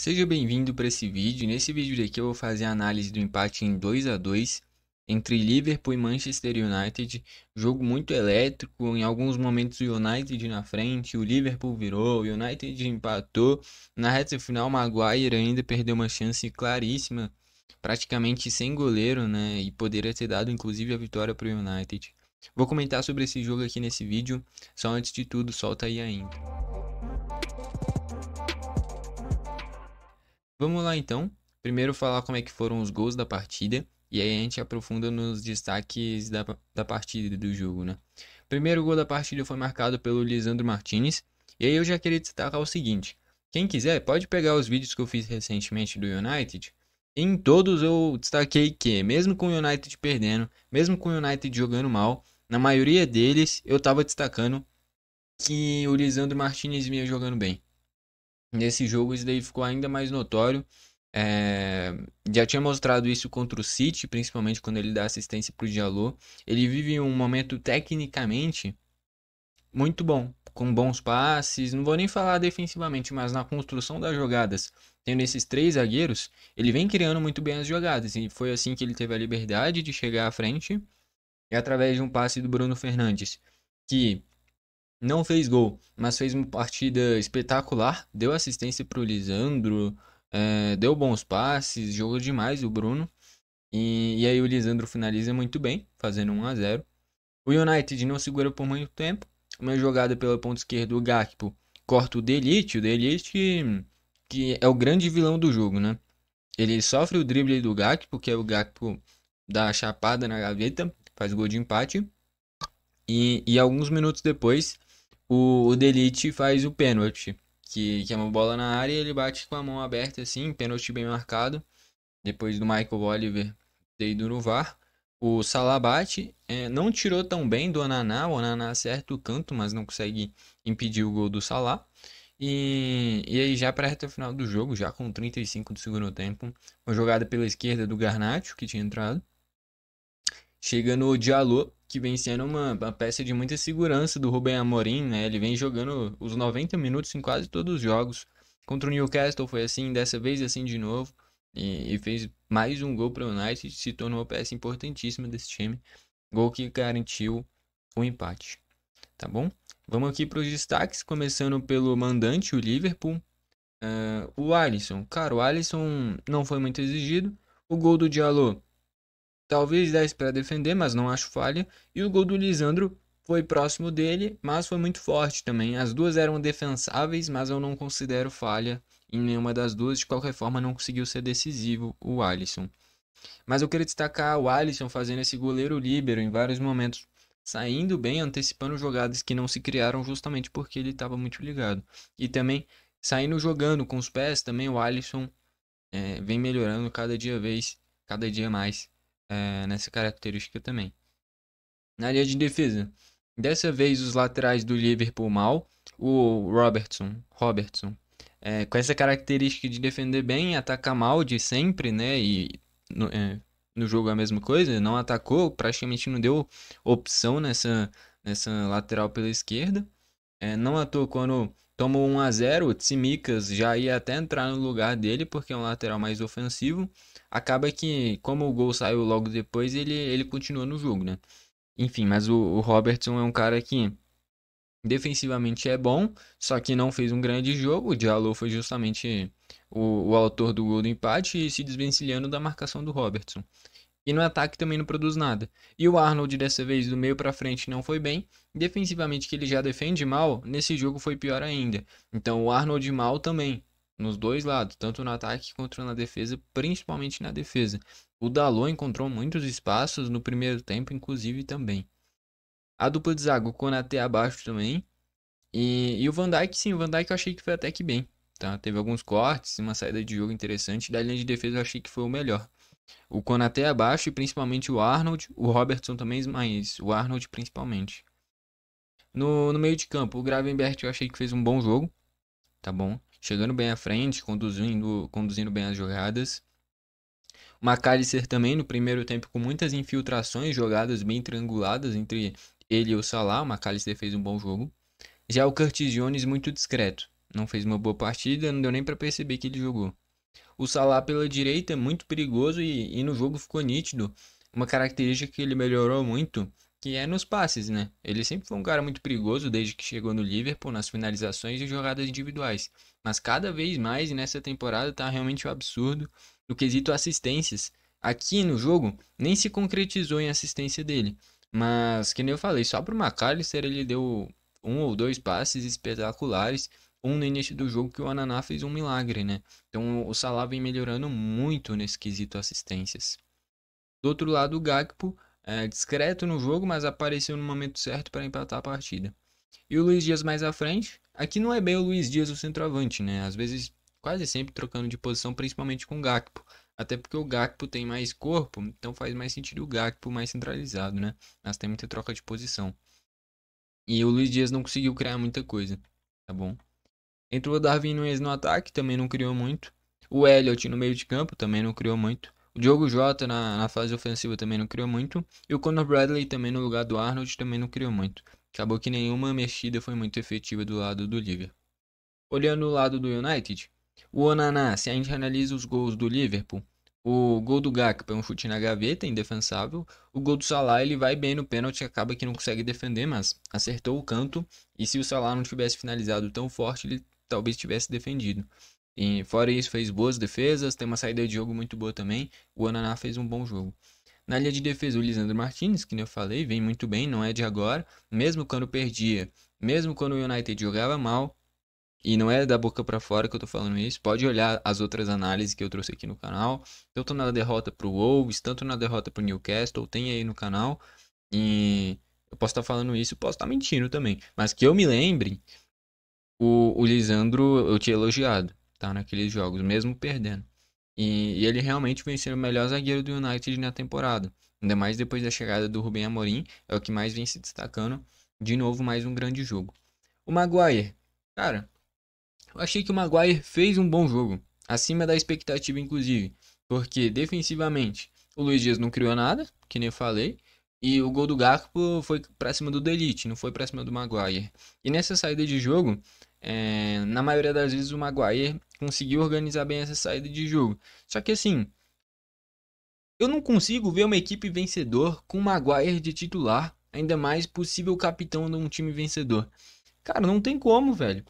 Seja bem-vindo para esse vídeo. Nesse vídeo daqui eu vou fazer a análise do empate em 2-2 entre Liverpool e Manchester United. Jogo muito elétrico, em alguns momentos o United na frente, o Liverpool virou, o United empatou. Na reta final, o Maguire ainda perdeu uma chance claríssima, praticamente sem goleiro, né? E poderia ter dado inclusive a vitória para o United. Vou comentar sobre esse jogo aqui nesse vídeo. Só antes de tudo, solta aí a intro. Vamos lá então. Primeiro falar como é que foram os gols da partida. E aí a gente aprofunda nos destaques da partida do jogo, né? Primeiro gol da partida foi marcado pelo Lisandro Martinez. E aí eu já queria destacar o seguinte. Quem quiser pode pegar os vídeos que eu fiz recentemente do United. Em todos eu destaquei que, mesmo com o United perdendo, mesmo com o United jogando mal, na maioria deles eu estava destacando que o Lisandro Martinez vinha jogando bem. Nesse jogo isso daí ficou ainda mais notório. É, Já tinha mostrado isso contra o City, principalmente quando ele dá assistência para o Diallo. Ele vive um momento tecnicamente muito bom, com bons passes. Não vou nem falar defensivamente, mas na construção das jogadas. Tendo esses três zagueiros, ele vem criando muito bem as jogadas. E foi assim que ele teve a liberdade de chegar à frente. E através de um passe do Bruno Fernandes, que não fez gol, mas fez uma partida espetacular. Deu assistência para o Lisandro, deu bons passes, jogou demais o Bruno. E aí o Lisandro finaliza muito bem, fazendo 1-0. O United não segura por muito tempo. Uma jogada pela ponta esquerda, o Gakpo corta o De Ligt que é o grande vilão do jogo, né? Ele sofre o drible do Gakpo, que é o Gakpo dá a chapada na gaveta, faz gol de empate. E alguns minutos depois, o Delite faz o pênalti, que é uma bola na área e ele bate com a mão aberta assim, pênalti bem marcado. Depois do Michael Oliver ter ido no VAR. O Salah bate, não tirou tão bem do Onaná, o Onaná acerta o canto, mas não consegue impedir o gol do Salah. E aí já para a reta final do jogo, já com 35 do segundo tempo, uma jogada pela esquerda do Garnacho, que tinha entrado. Chega no Diallo, que vem sendo uma peça de muita segurança do Rubem Amorim, né? Ele vem jogando os 90 minutos em quase todos os jogos. Contra o Newcastle foi assim, dessa vez assim de novo. E fez mais um gol para o United, se tornou uma peça importantíssima desse time. Gol que garantiu o empate, tá bom? Vamos aqui para os destaques, começando pelo mandante, o Liverpool. O Alisson, cara, o Alisson não foi muito exigido. O gol do Diallo talvez desse para defender, mas não acho falha. E o gol do Lisandro foi próximo dele, mas foi muito forte também. As duas eram defensáveis, mas eu não considero falha em nenhuma das duas. De qualquer forma, não conseguiu ser decisivo o Alisson. Mas eu queria destacar o Alisson fazendo esse goleiro líbero em vários momentos, saindo bem, antecipando jogadas que não se criaram justamente porque ele estava muito ligado. E também saindo jogando com os pés, também o Alisson vem melhorando cada dia mais nessa característica também. Na área de defesa, dessa vez os laterais do Liverpool mal, o Robertson, com essa característica de defender bem, atacar mal de sempre, né? E no jogo a mesma coisa, não atacou, praticamente não deu opção nessa lateral pela esquerda. Não à toa quando tomou 1-0, o Tsimikas já ia até entrar no lugar dele, porque é um lateral mais ofensivo. Acaba que, como o gol saiu logo depois, ele continua no jogo, né? Enfim, mas o Robertson é um cara que defensivamente é bom, só que não fez um grande jogo. O Diallo foi justamente o autor do gol do empate e se desvencilhando da marcação do Robertson. E no ataque também não produz nada. E o Arnold dessa vez do meio para frente não foi bem. Defensivamente que ele já defende mal, nesse jogo foi pior ainda. Então o Arnold mal também, nos dois lados, tanto no ataque quanto na defesa, principalmente na defesa. O Dalot encontrou muitos espaços no primeiro tempo, inclusive também. A dupla de zaga, o Konaté abaixo também. E o Van Dijk, sim, o Van Dijk eu achei que foi até que bem. Tá? Teve alguns cortes, uma saída de jogo interessante. Da linha de defesa eu achei que foi o melhor. O Konaté abaixo e principalmente o Arnold. O Robertson também, mas o Arnold principalmente. No meio de campo, o Gravenberch eu achei que fez um bom jogo. Tá bom? Chegando bem à frente, conduzindo bem as jogadas. O McAllister também no primeiro tempo com muitas infiltrações, jogadas bem trianguladas entre ele e o Salah. O McAllister fez um bom jogo. Já o Curtis Jones muito discreto. Não fez uma boa partida, não deu nem pra perceber que ele jogou. O Salah pela direita é muito perigoso e no jogo ficou nítido uma característica que ele melhorou muito, que é nos passes, né? Ele sempre foi um cara muito perigoso desde que chegou no Liverpool, nas finalizações e jogadas individuais. Mas cada vez mais, e nessa temporada, tá realmente um absurdo no quesito assistências. Aqui no jogo, nem se concretizou em assistência dele. Mas, que nem eu falei, só pro McAllister ele deu um ou dois passes espetaculares. Um no início do jogo que o Ananá fez um milagre, né? Então o Salah vem melhorando muito nesse quesito assistências. Do outro lado, o Gakpo é discreto no jogo, mas apareceu no momento certo para empatar a partida. E o Luiz Dias mais à frente, aqui não é bem o Luiz Dias o centroavante, né? Às vezes, quase sempre trocando de posição, principalmente com o Gakpo. Até porque o Gakpo tem mais corpo, então faz mais sentido o Gakpo mais centralizado, né? Mas tem muita troca de posição. E o Luiz Dias não conseguiu criar muita coisa, tá bom? Entrou o Darwin Núñez no ataque, também não criou muito. O Elliott no meio de campo também não criou muito. O Diogo Jota na fase ofensiva também não criou muito. E o Conor Bradley também no lugar do Arnold também não criou muito. Acabou que nenhuma mexida foi muito efetiva do lado do Liverpool. Olhando o lado do United, o Onaná, se a gente analisa os gols do Liverpool, o gol do Gakpo é um chute na gaveta, indefensável. O gol do Salah, ele vai bem no pênalti, acaba que não consegue defender, mas acertou o canto. E se o Salah não tivesse finalizado tão forte, ele talvez tivesse defendido. E fora isso, fez boas defesas, tem uma saída de jogo muito boa também. O Onaná fez um bom jogo. Na linha de defesa, o Lisandro Martinez, que nem eu falei, vem muito bem, não é de agora. Mesmo quando perdia, mesmo quando o United jogava mal, e não é da boca pra fora que eu tô falando isso. Pode olhar as outras análises que eu trouxe aqui no canal. Tanto na derrota pro Wolves, tanto na derrota pro Newcastle, tem aí no canal. E eu posso estar falando isso, posso estar mentindo também. Mas que eu me lembre, o Lisandro eu tinha elogiado, tá? Naqueles jogos, mesmo perdendo. E ele realmente vem sendo o melhor zagueiro do United na temporada. Ainda mais depois da chegada do Rubem Amorim, é o que mais vem se destacando. De novo, mais um grande jogo. O Maguire, cara, eu achei que o Maguire fez um bom jogo, acima da expectativa inclusive, porque defensivamente o Luiz Dias não criou nada, que nem eu falei, e o gol do Gakpo foi pra cima do Delite, não foi pra cima do Maguire. E nessa saída de jogo, na maioria das vezes o Maguire conseguiu organizar bem essa saída de jogo. Só que assim, eu não consigo ver uma equipe vencedor com o Maguire de titular, ainda mais possível capitão de um time vencedor. Cara, não tem como, velho.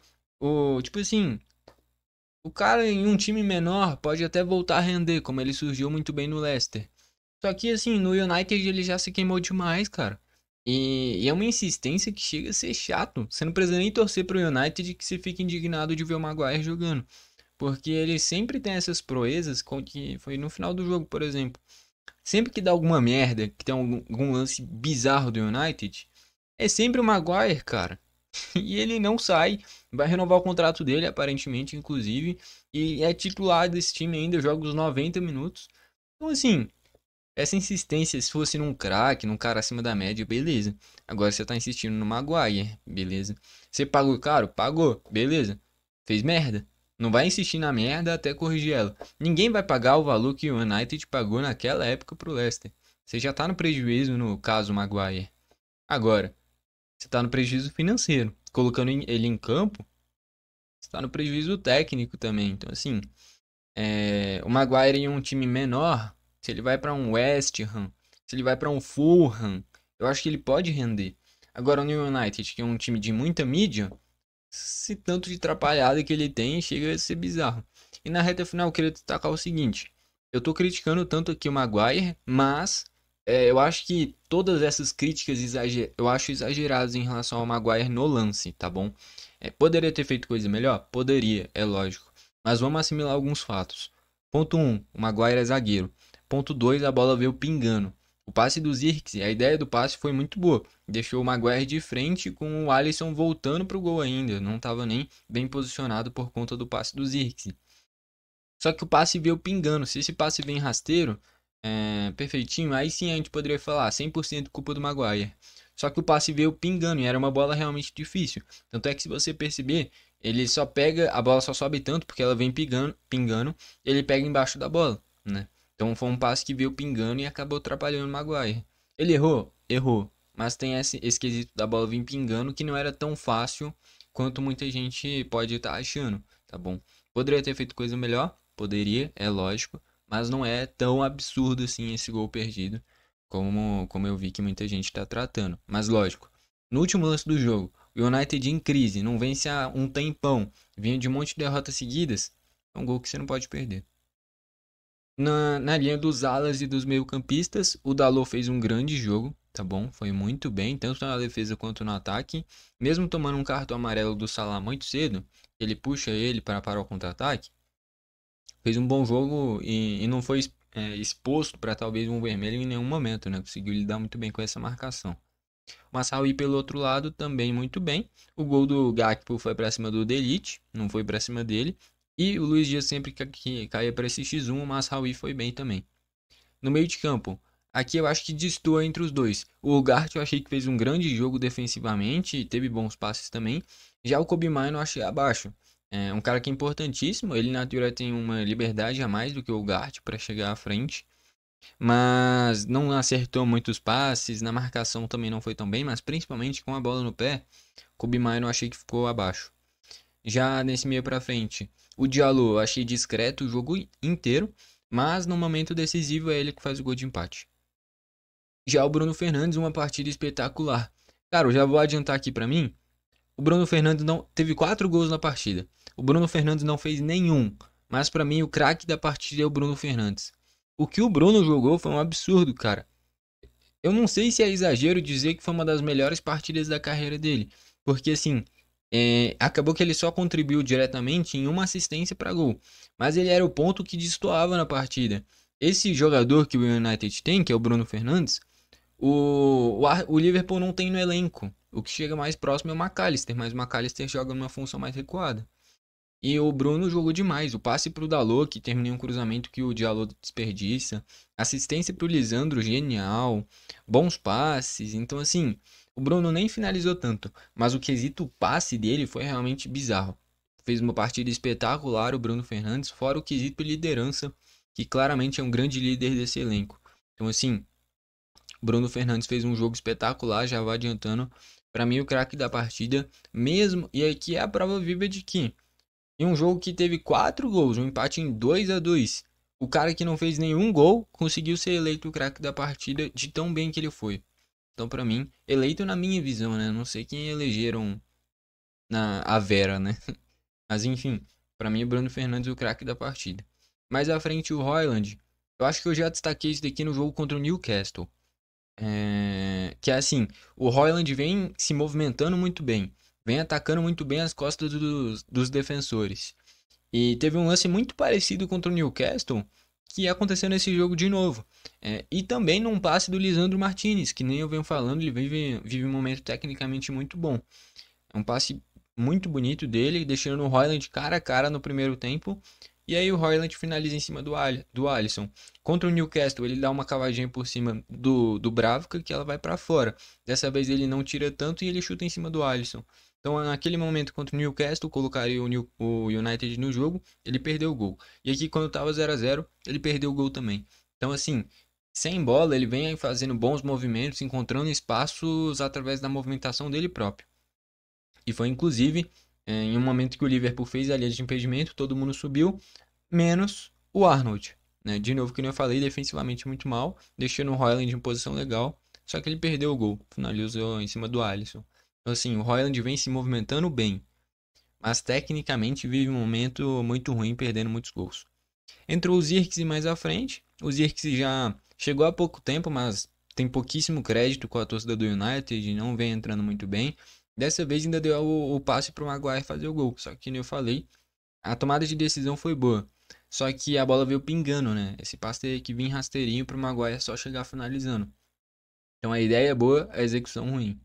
Tipo assim, o cara em um time menor pode até voltar a render, como ele surgiu muito bem no Leicester. Só que assim, no United ele já se queimou demais, cara. E é uma insistência que chega a ser chato. Você não precisa nem torcer pro United que você fica indignado de ver o Maguire jogando. Porque ele sempre tem essas proezas, como que foi no final do jogo, por exemplo. Sempre que dá alguma merda, que tem algum lance bizarro do United, é sempre o Maguire, cara. E ele não sai, vai renovar o contrato dele, aparentemente, inclusive, e é titular desse time ainda, joga os 90 minutos. Então, assim, essa insistência, se fosse num craque, num cara acima da média, beleza. Agora você tá insistindo no Maguire, beleza. Você pagou caro? Pagou, beleza. Fez merda? Não vai insistir na merda até corrigir ela. Ninguém vai pagar o valor que o United pagou naquela época pro Leicester. Você já tá no prejuízo no caso Maguire. Agora, você tá no prejuízo financeiro. Colocando ele em campo, você tá no prejuízo técnico também. Então, assim, o Maguire em um time menor, se ele vai para um West Ham, se ele vai para um Fulham, eu acho que ele pode render. Agora, no United, que é um time de muita mídia, esse tanto de atrapalhada que ele tem chega a ser bizarro. E na reta final, eu queria destacar o seguinte: eu tô criticando tanto aqui o Maguire, mas eu acho que todas essas críticas eu acho exageradas em relação ao Maguire no lance, tá bom? Poderia ter feito coisa melhor? Poderia, é lógico. Mas vamos assimilar alguns fatos. Ponto 1, o Maguire é zagueiro. Ponto 2, a bola veio pingando. O passe do Zirkzee, a ideia do passe foi muito boa. Deixou o Maguire de frente com o Alisson voltando pro gol ainda. Não estava nem bem posicionado por conta do passe do Zirkzee. Só que o passe veio pingando. Se esse passe vem rasteiro, perfeitinho, aí sim a gente poderia falar 100% culpa do Maguire. Só que o passe veio pingando e era uma bola realmente difícil. Tanto é que se você perceber, ele só pega, a bola só sobe tanto porque ela vem pingando, ele pega embaixo da bola, né? Então foi um passe que veio pingando e acabou atrapalhando o Maguire. Ele errou? Errou. Mas tem esse quesito da bola vir pingando que não era tão fácil quanto muita gente pode estar achando, tá bom? Poderia ter feito coisa melhor? Poderia, é lógico, mas não é tão absurdo assim esse gol perdido como eu vi que muita gente está tratando. Mas lógico, no último lance do jogo, o United em crise, não vence há um tempão, vinha de um monte de derrotas seguidas, é um gol que você não pode perder. Na linha dos alas e dos meio-campistas, o Dalot fez um grande jogo, tá bom? Foi muito bem, tanto na defesa quanto no ataque. Mesmo tomando um cartão amarelo do Salah muito cedo, ele puxa ele para parar o contra-ataque. Fez um bom jogo e não foi exposto para talvez um vermelho em nenhum momento, né? Conseguiu lidar muito bem com essa marcação. O Masraoui pelo outro lado também muito bem. O gol do Gakpo foi para cima do Delite, não foi para cima dele. E o Luiz Dias sempre que caía para esse X1, o Masraoui foi bem também. No meio de campo, aqui eu acho que destoa entre os dois. O Ugarte eu achei que fez um grande jogo defensivamente e teve bons passes também. Já o Kobe Mino eu achei abaixo. É um cara que é importantíssimo, ele na teoria tem uma liberdade a mais do que o Ugarte para chegar à frente, mas não acertou muitos passes, na marcação também não foi tão bem, mas principalmente com a bola no pé, Kobe Mino eu achei que ficou abaixo. Já nesse meio pra frente, o Diallo eu achei discreto o jogo inteiro, mas no momento decisivo é ele que faz o gol de empate. Já o Bruno Fernandes, uma partida espetacular. Cara, eu já vou adiantar aqui pra mim, o Bruno Fernandes não teve 4 gols na partida. O Bruno Fernandes não fez nenhum, mas pra mim o craque da partida é o Bruno Fernandes. O que o Bruno jogou foi um absurdo, cara. Eu não sei se é exagero dizer que foi uma das melhores partidas da carreira dele, porque assim, acabou que ele só contribuiu diretamente em uma assistência para gol, mas ele era o ponto que destoava na partida. Esse jogador que o United tem, que é o Bruno Fernandes, o Liverpool não tem no elenco. O que chega mais próximo é o McAllister, mas o McAllister joga numa função mais recuada. E o Bruno jogou demais. O passe pro Dalot, que terminou um cruzamento que o Diallo desperdiça. Assistência pro Lisandro, genial. Bons passes. Então, assim, o Bruno nem finalizou tanto. Mas o quesito passe dele foi realmente bizarro. Fez uma partida espetacular o Bruno Fernandes, fora o quesito liderança, que claramente é um grande líder desse elenco. Então, assim, o Bruno Fernandes fez um jogo espetacular, já vai adiantando. Para mim, o craque da partida, mesmo. E aqui é a prova viva de que em um jogo que teve 4 gols, um empate em 2-2, o cara que não fez nenhum gol conseguiu ser eleito o craque da partida de tão bem que ele foi. Então, pra mim, eleito na minha visão, né? Não sei quem elegeram na a Vera, né? Mas enfim, pra mim, o Bruno Fernandes é o craque da partida. Mais à frente, o Højlund. Eu acho que eu já destaquei isso daqui no jogo contra o Newcastle. Que é assim, o Højlund vem se movimentando muito bem, vem atacando muito bem as costas dos defensores. E teve um lance muito parecido contra o Newcastle que aconteceu nesse jogo de novo. E também num passe do Lisandro Martinez, que nem eu venho falando, ele vive um momento tecnicamente muito bom. É um passe muito bonito dele, deixando o Højlund cara a cara no primeiro tempo. E aí o Højlund finaliza em cima do Alisson. Contra o Newcastle, ele dá uma cavadinha por cima do Bravka, que ela vai para fora. Dessa vez ele não tira tanto e ele chuta em cima do Alisson. Então, naquele momento contra o Newcastle, colocaria o United no jogo, ele perdeu o gol. E aqui, quando estava 0-0, ele perdeu o gol também. Então, assim, sem bola, ele vem aí fazendo bons movimentos, encontrando espaços através da movimentação dele próprio. E foi inclusive em um momento que o Liverpool fez a linha de impedimento, todo mundo subiu, menos o Arnold. Né? De novo, que eu falei, defensivamente muito mal, deixando o Højlund em posição legal, só que ele perdeu o gol, finalizou em cima do Alisson. Então assim, o Højlund vem se movimentando bem, mas tecnicamente vive um momento muito ruim, perdendo muitos gols. Entrou o Zirkzee mais à frente, o Zirkzee já chegou há pouco tempo, mas tem pouquíssimo crédito com a torcida do United, não vem entrando muito bem. Dessa vez ainda deu o passe para o Maguire fazer o gol. Só que, como eu falei, a tomada de decisão foi boa. Só que a bola veio pingando, né? Esse passe teria que vir rasteirinho para o Maguire só chegar finalizando. Então a ideia é boa, a execução ruim.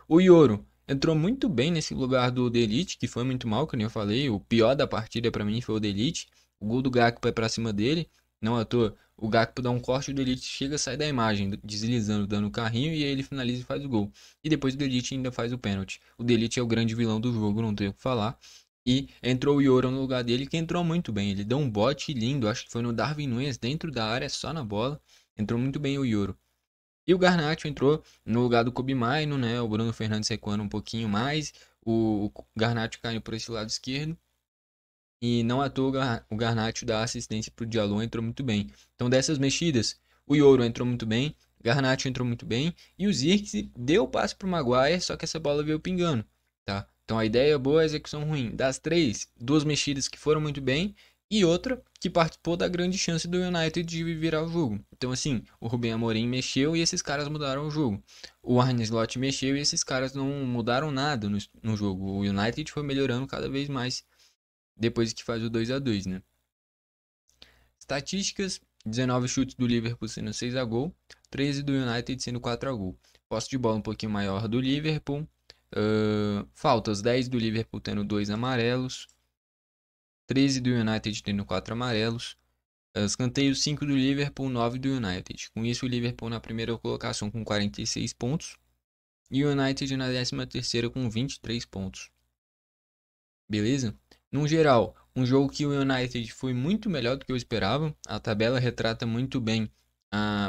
O Yoro entrou muito bem nesse lugar do Delite, que foi muito mal, como eu falei. O pior da partida para mim foi o Delite. O gol do Gakpo é para cima dele. Não à toa, o Gakpo dá um corte, o Delite chega, sai da imagem, deslizando, dando o carrinho, e aí ele finaliza e faz o gol. E depois o Delite ainda faz o pênalti. O Delite é o grande vilão do jogo, não tenho o que falar. E entrou o Yoro no lugar dele, que entrou muito bem. Ele deu um bote lindo, acho que foi no Darwin Núñez, dentro da área, só na bola. Entrou muito bem o Yoro. E o Garnacho entrou no lugar do Kobe Maino, né? O Bruno Fernandes recuando um pouquinho mais. O Garnacho caiu por esse lado esquerdo. E não à toa o Garnacho dá assistência pro Diallo, entrou muito bem. Então dessas mexidas, o Yoro entrou muito bem, o Garnacho entrou muito bem e o Zirkzee deu o passe pro Maguire, só que essa bola veio pingando, tá? Então a ideia é boa, a execução ruim. Das três, duas mexidas que foram muito bem e outra que participou da grande chance do United de virar o jogo. Então assim, o Rubem Amorim mexeu e esses caras mudaram o jogo. O Arne Slot mexeu e esses caras não mudaram nada no jogo. O United foi melhorando cada vez mais depois que faz o 2-2, né? Estatísticas: 19 chutes do Liverpool sendo 6 a gol, 13 do United sendo 4 a gol. Posse de bola um pouquinho maior do Liverpool. Faltas: 10 do Liverpool tendo 2 amarelos, 13 do United tendo 4 amarelos. Escanteios: 5 do Liverpool, 9 do United. Com isso, o Liverpool na primeira colocação com 46 pontos e o United na 13ª com 23 pontos. Beleza? No geral, um jogo que o United foi muito melhor do que eu esperava. A tabela retrata muito bem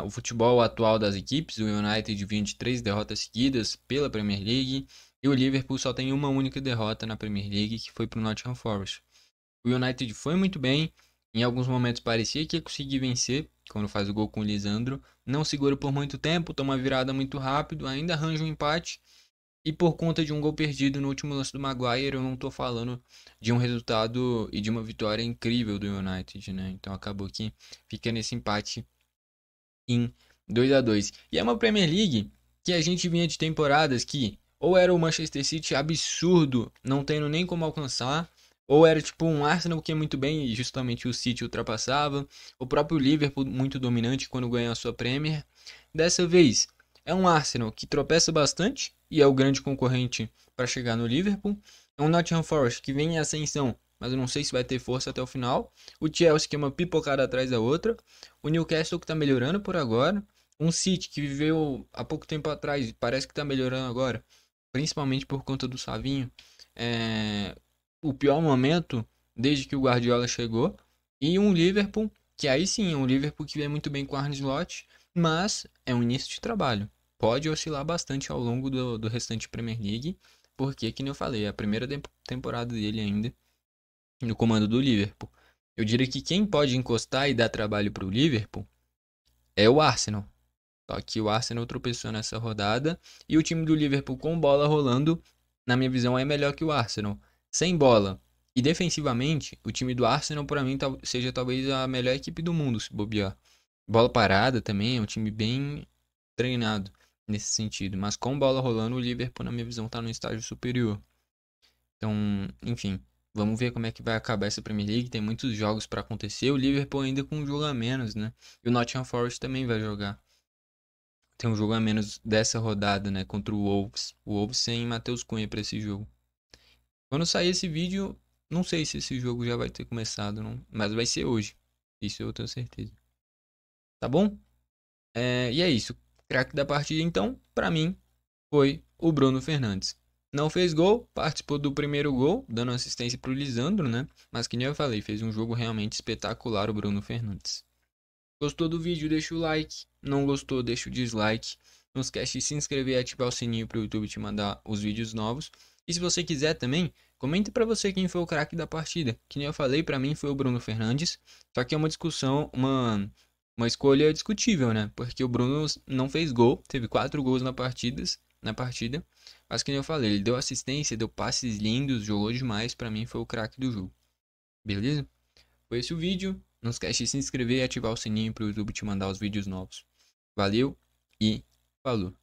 o futebol atual das equipes. O United vinha de 3 derrotas seguidas pela Premier League e o Liverpool só tem uma única derrota na Premier League, que foi para o Nottingham Forest. O United foi muito bem, em alguns momentos parecia que ia conseguir vencer, quando faz o gol com o Lisandro. Não segura por muito tempo, toma virada muito rápido, ainda arranja um empate. E por conta de um gol perdido no último lance do Maguire, eu não tô falando de um resultado e de uma vitória incrível do United, né? Então acabou que fica nesse empate em 2-2. E é uma Premier League que a gente vinha de temporadas que ou era o Manchester City absurdo, não tendo nem como alcançar, ou era tipo um Arsenal que é muito bem e justamente o City ultrapassava, o próprio Liverpool muito dominante quando ganhou a sua Premier. Dessa vez é um Arsenal que tropeça bastante e é o grande concorrente para chegar no Liverpool. É um Nottingham Forest que vem em ascensão, mas eu não sei se vai ter força até o final. O Chelsea que é uma pipocada atrás da outra. O Newcastle que está melhorando por agora. Um City que viveu há pouco tempo atrás e parece que está melhorando agora, principalmente por conta do Savinho. O pior momento desde que o Guardiola chegou. E um Liverpool, que aí sim é um Liverpool que vem muito bem com o Arne Slot, mas é um início de trabalho. Pode oscilar bastante ao longo do restante Premier League, porque, como eu falei, é a primeira temporada dele ainda no comando do Liverpool. Eu diria que quem pode encostar e dar trabalho para o Liverpool é o Arsenal. Só que o Arsenal tropeçou nessa rodada e o time do Liverpool com bola rolando, na minha visão, é melhor que o Arsenal. Sem bola e defensivamente, o time do Arsenal, para mim, seja talvez a melhor equipe do mundo, se bobear. Bola parada também, é um time bem treinado nesse sentido. Mas com bola rolando, o Liverpool, na minha visão, está no estágio superior. Então, enfim, vamos ver como é que vai acabar essa Premier League. Tem muitos jogos para acontecer. O Liverpool ainda com um jogo a menos, né? E o Nottingham Forest também vai jogar. Tem um jogo a menos dessa rodada, né? Contra o Wolves. O Wolves sem Matheus Cunha para esse jogo. Quando sair esse vídeo, não sei se esse jogo já vai ter começado, não. Mas vai ser hoje. Isso eu tenho certeza. Tá bom? E é isso. Craque da partida, então, para mim, foi o Bruno Fernandes. Não fez gol, participou do primeiro gol, dando assistência para o Lisandro, né? Mas que nem eu falei, fez um jogo realmente espetacular o Bruno Fernandes. Gostou do vídeo, deixa o like. Não gostou, deixa o dislike. Não esquece de se inscrever e ativar o sininho para o YouTube te mandar os vídeos novos. E se você quiser também, comente para você quem foi o craque da partida. Que nem eu falei, para mim foi o Bruno Fernandes. Só que é uma discussão, uma escolha discutível, né? Porque o Bruno não fez gol, teve 4 gols na partida. Mas que nem eu falei, ele deu assistência, deu passes lindos, jogou demais. Para mim foi o craque do jogo. Beleza? Foi esse o vídeo. Não esquece de se inscrever e ativar o sininho para o YouTube te mandar os vídeos novos. Valeu e falou!